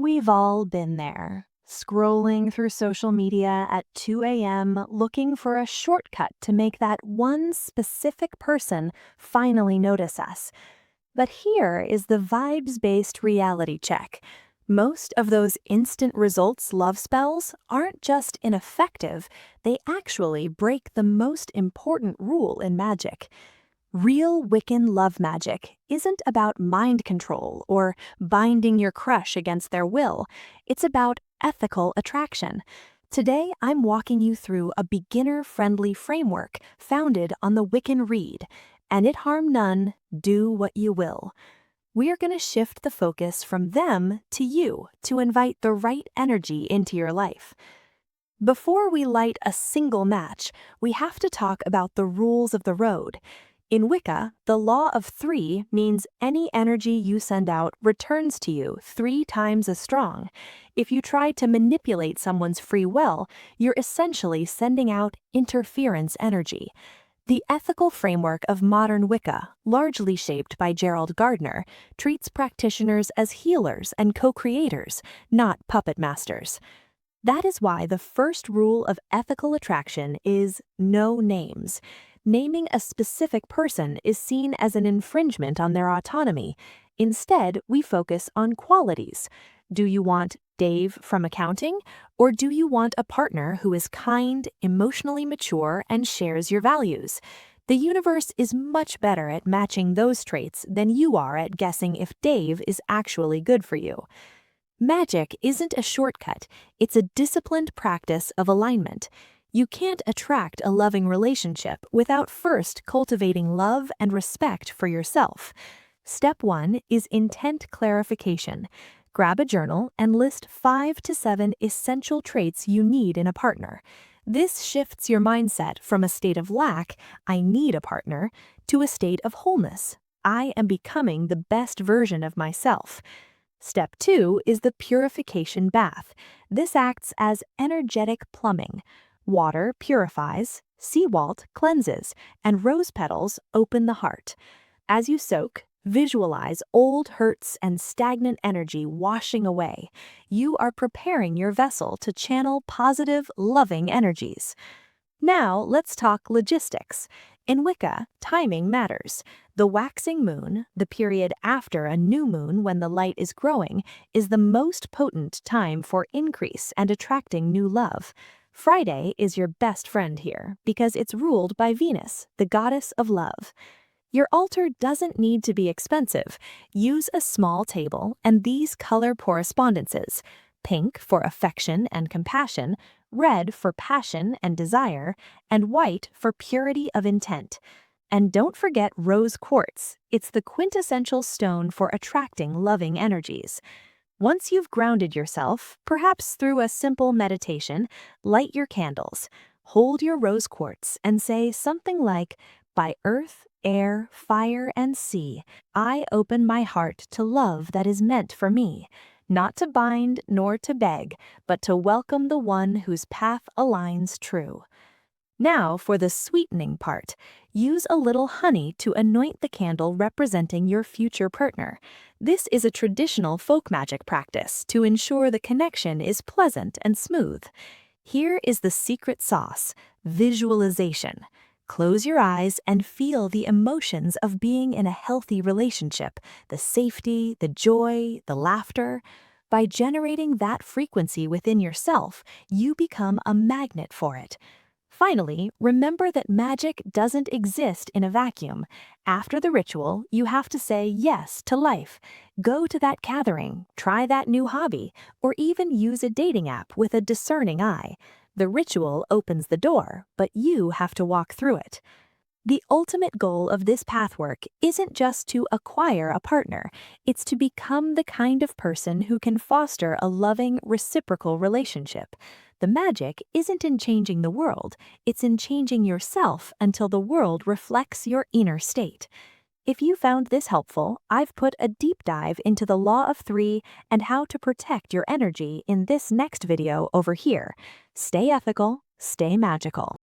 We've all been there, scrolling through social media at 2 a.m., looking for a shortcut to make that one specific person finally notice us. But here is the vibes-based reality check. Most of those instant results love spells aren't just ineffective, they actually break the most important rule in magic. Real Wiccan love magic isn't about mind control or binding your crush against their will. It's about ethical attraction. Today, I'm walking you through a beginner-friendly framework founded on the Wiccan Rede, and it harm none, do what you will. We are going to shift the focus from them to you to invite the right energy into your life. Before we light a single match, we have to talk about the rules of the road. In Wicca, the law of 3 means any energy you send out returns to you 3 times as strong. If you try to manipulate someone's free will, you're essentially sending out interference energy. The ethical framework of modern Wicca, largely shaped by Gerald Gardner, treats practitioners as healers and co-creators, not puppet masters. That is why the first rule of ethical attraction is no names. Naming a specific person is seen as an infringement on their autonomy. Instead, we focus on qualities. Do you want Dave from accounting? Or do you want a partner who is kind, emotionally mature, and shares your values? The universe is much better at matching those traits than you are at guessing if Dave is actually good for you. Magic isn't a shortcut, it's a disciplined practice of alignment. You can't attract a loving relationship without first cultivating love and respect for yourself. Step 1 is intent clarification. Grab a journal and list 5 to 7 essential traits you need in a partner. This shifts your mindset from a state of lack, I need a partner, to a state of wholeness, I am becoming the best version of myself. Step 2 is the purification bath. This acts as energetic plumbing. Water purifies, seawalt cleanses, and rose petals open the heart. As you soak, visualize old hurts and stagnant energy washing away. You are preparing your vessel to channel positive, loving energies. Now, let's talk logistics. In Wicca, timing matters. The waxing moon, the period after a new moon when the light is growing, is the most potent time for increase and attracting new love. Friday is your best friend here because it's ruled by Venus, the goddess of love. Your altar doesn't need to be expensive. Use a small table and these color correspondences: pink for affection and compassion, red for passion and desire, and white for purity of intent. And don't forget rose quartz. It's the quintessential stone for attracting loving energies. Once you've grounded yourself, perhaps through a simple meditation, light your candles. Hold your rose quartz and say something like, "By earth, air, fire, and sea, I open my heart to love that is meant for me, not to bind nor to beg, but to welcome the one whose path aligns true." Now for the sweetening part. Use a little honey to anoint the candle representing your future partner. This is a traditional folk magic practice to ensure the connection is pleasant and smooth. Here is the secret sauce: visualization. Close your eyes and feel the emotions of being in a healthy relationship, the safety, the joy, the laughter. By generating that frequency within yourself, you become a magnet for it. Finally, remember that magic doesn't exist in a vacuum. After the ritual, you have to say yes to life. Go to that gathering, try that new hobby, or even use a dating app with a discerning eye. The ritual opens the door, but you have to walk through it. The ultimate goal of this pathwork isn't just to acquire a partner, it's to become the kind of person who can foster a loving, reciprocal relationship. The magic isn't in changing the world, it's in changing yourself until the world reflects your inner state. If you found this helpful, I've put a deep dive into the Law of 3 and how to protect your energy in this next video over here. Stay ethical, stay magical.